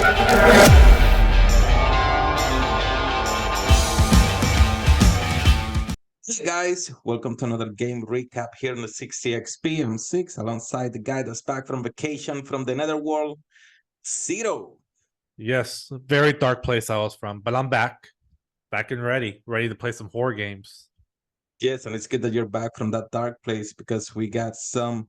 Hey guys, welcome to another game recap here on the 60XP. I'm 6 alongside the guy that's back from vacation from the netherworld, Zero. Yes, very dark place I was from, but I'm back and ready to play some horror games. Yes, and it's good that you're back from that dark place because we got some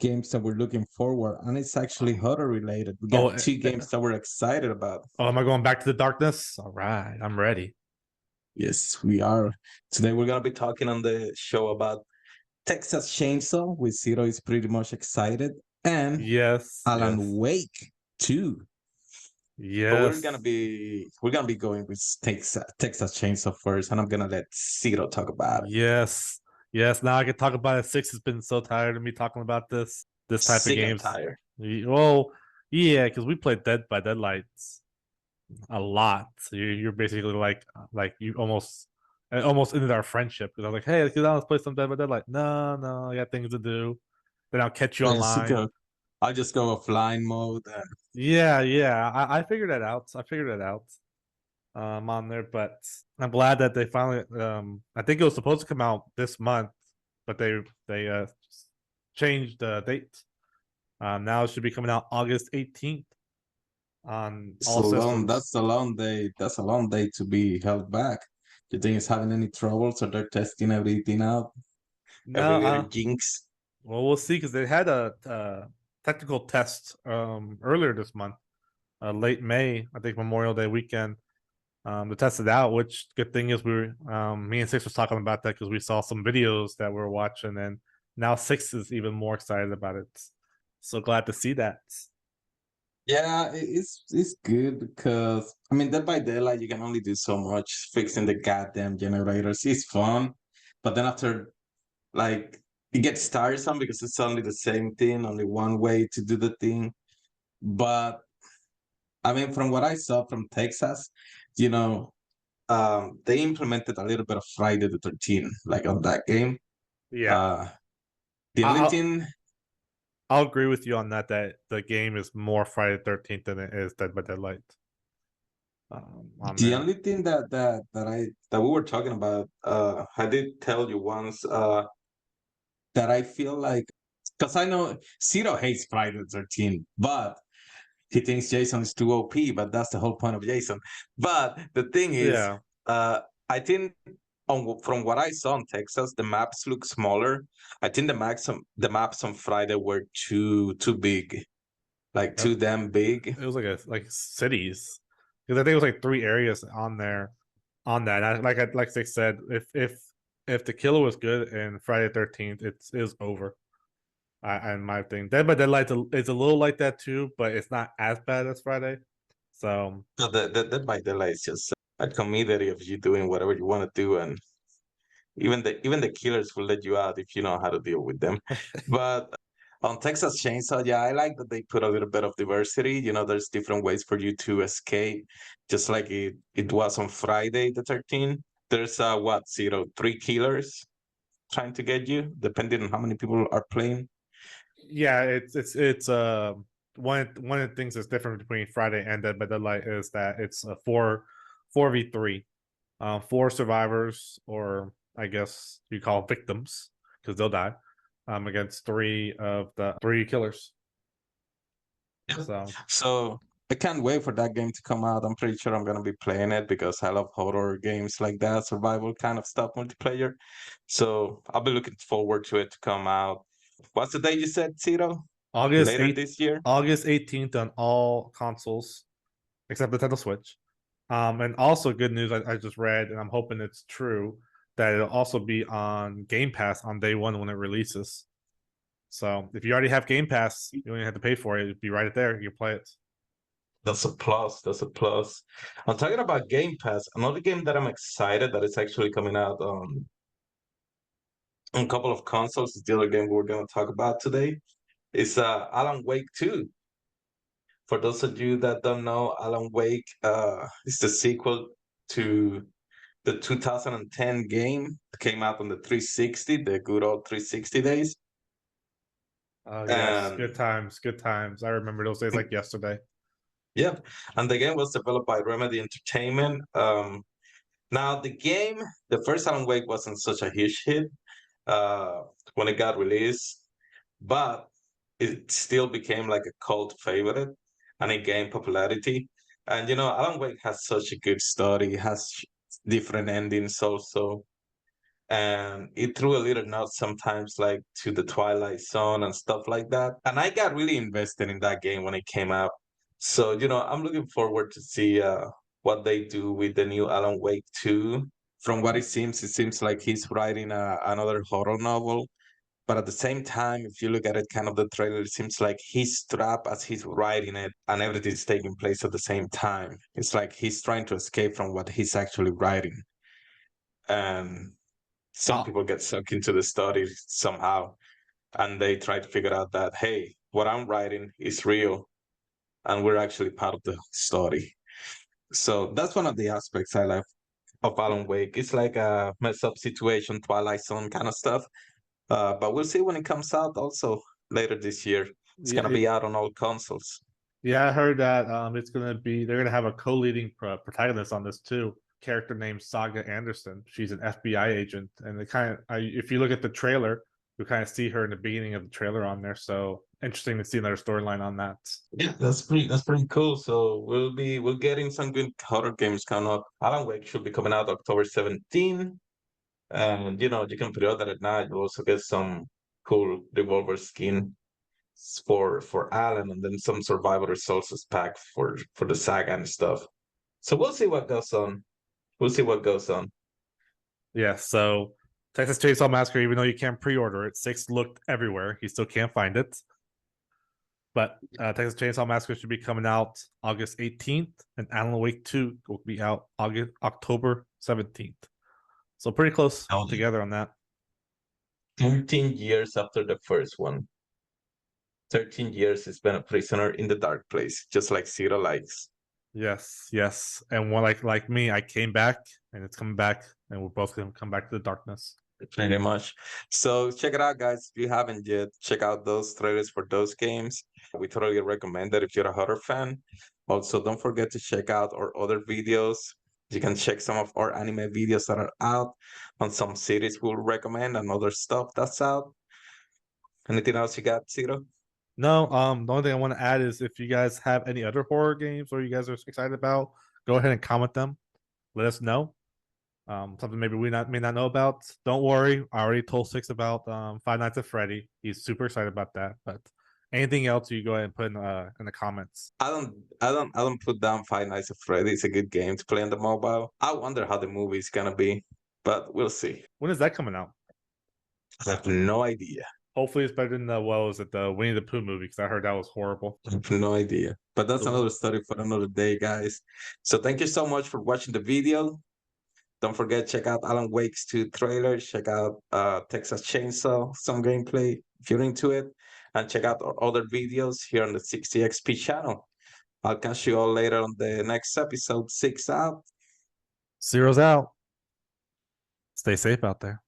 games that we're looking forward, and it's actually horror related. We got two games that we're excited about. Oh, am I going back to the darkness? All right, I'm ready. Yes, we are. Today we're gonna be talking on the show about Texas Chainsaw, with Zero is pretty much excited, and Yes, Alan Wake 2. But yes, we're gonna be going with Texas Chainsaw first, and I'm gonna let Zero talk about it. yes, yes. Now I can talk about it. Six has been so tired of me talking about this type of Sick and games. tired. Well, yeah, because we played Dead by Deadlights a lot. So you're basically like you almost ended our friendship because I was like, hey, let's play some Dead by Deadlight. No, I got things to do. Then I'll catch you online. I'll just go offline mode. Yeah. I figured that out. On there, but I'm glad that they finally. I think it was supposed to come out this month, but they changed the date. Now it should be coming out August 18th on all systems. That's a long day. That's a long day to be held back. Do you think it's having any troubles, or they're testing everything out? No, Every little jinx. well, we'll see because they had a technical test earlier this month, late May, I think Memorial Day weekend, to test it out. Which good thing is me and Six was talking about that because we saw some videos that we were watching, and now Six is even more excited about it. So glad to see that. Yeah, it's good because I mean, Dead by Daylight, you can only do so much fixing the goddamn generators. It's fun, but then after, like, it gets tiresome because it's only the same thing, only one way to do the thing. But I mean, from what I saw from Texas, you know, they implemented a little bit of Friday the 13th, like on that game. Yeah, Uh, the only I'll, thing, I'll agree with you on that. That the game is more Friday the 13th than it is Dead by Daylight. On the there. only thing that we were talking about, I did tell you once, that I feel like, because I know Zero hates Friday the 13th, but he thinks Jason is too OP, but that's the whole point of Jason. But the thing is, Yeah, I think from what I saw in Texas, the maps look smaller. I think the maps on Friday were too big, like too damn big. it was like cities because I think it was like 3 areas on there on that. Like they said, if the killer was good in Friday the 13th, it is over. And my thing, Dead by Daylight is a little like that too, but it's not as bad as Friday. So So that by the light is just a comedy of you doing whatever you want to do, and even the killers will let you out if you know how to deal with them. But on Texas Chainsaw, yeah, I like that they put a little bit of diversity. You know, there's different ways for you to escape, just like it was on Friday the 13th. There's what, Zero, 3 killers trying to get you, depending on how many people are playing. yeah, it's one of the things that's different between Friday and Dead by Daylight is that it's a 4v3, 4 survivors, or I guess you call victims because they'll die, against 3 of the 3 killers. So I can't wait for that game to come out. I'm pretty sure I'm gonna be playing it because I love horror games like that, survival kind of stuff, multiplayer. So I'll be looking forward to it to come out. What's the day you said, Zero? August Later 8th, this year? August 18th on all consoles except the Nintendo Switch. And also good news I just read, and I'm hoping it's true, that it'll also be on Game Pass on day 1 when it releases. So if you already have Game Pass, you don't even have to pay for it. It'll be right there. You can play it. That's a plus. That's a plus. I'm talking about Game Pass. Another game that I'm excited that it's actually coming out on a couple of consoles is the other game we're gonna talk about today. It's Alan Wake 2. For those of you that don't know, Alan Wake is the sequel to the 2010 game. It came out on the 360, the good old 360 days. Oh yes, And good times. I remember those days like yesterday. Yep. And the game was developed by Remedy Entertainment. Now the game, the first Alan Wake wasn't such a huge hit uh, when it got released, but it still became like a cult favorite and it gained popularity. And Alan Wake has such a good story, has different endings also. And it threw a little nut sometimes like to the Twilight Zone and stuff like that. And I got really invested in that game when it came out. So, I'm looking forward to see what they do with the new Alan Wake 2. From what it seems like he's writing another horror novel. But at the same time, if you look at it, kind of the trailer, it seems like he's trapped as he's writing it and everything's taking place at the same time. It's like he's trying to escape from what he's actually writing. And some Oh, people get sucked into the story somehow and they try to figure out that, hey, what I'm writing is real and we're actually part of the story. So that's one of the aspects I like of Alan Wake. It's like a mess up situation, Twilight Zone kind of stuff. But we'll see when it comes out also later this year. It's yeah, gonna be out on all consoles. yeah. I heard that it's gonna be they're gonna have a co-leading protagonist on this too. Character named Saga Anderson. She's an FBI agent, and if you look at the trailer, you kind of see her in the beginning of the trailer on there. So interesting to see another storyline on that. Yeah, that's pretty cool. So we're getting some good horror games coming up. Alan Wake should be coming out October 17th. And you can pre-order it now. You also get some cool revolver skin for Alan, and then some survival resources pack for the saga and stuff. So we'll see what goes on. We'll see what goes on. Yeah. So Texas Chainsaw Massacre, even though you can't pre-order it, 6 looked everywhere. You still can't find it. But Texas Chainsaw Massacre should be coming out August 18th, and Alan Wake 2 will be out October 17th. So pretty close Only together on that. 13 years after the first one. 13 years he's been a prisoner in the dark place, just like Zero likes. Yes, yes. And one like me, I came back and it's coming back, and we're both gonna come back to the darkness. Pretty much. So check it out, guys. If you haven't yet, check out those trailers for those games. We totally recommend it if you're a horror fan. Also, don't forget to check out our other videos. You can check some of our anime videos that are out on some series we'll recommend and other stuff that's out. Anything else you got, Zero? No, the only thing I want to add is if you guys have any other horror games or you guys are excited about, go ahead and comment them. Let us know. Something maybe we may not know about. Don't worry, I already told Six about Five Nights at Freddy. He's super excited about that. But anything else, you go ahead and put in the comments. I don't put down Five Nights at Freddy. It's a good game to play on the mobile. I wonder how the movie is gonna be, but we'll see. When is that coming out? I have no idea. Hopefully, it's better than the Winnie the Pooh movie because I heard that was horrible. I have no idea. But that's So, another story for another day, guys. So thank you so much for watching the video. Don't forget, check out Alan Wake's 2 trailer. Check out Texas Chainsaw, some gameplay if you're into it. And check out our other videos here on the 60XP channel. I'll catch you all later on the next episode. 6 out. Zero's out. Stay safe out there.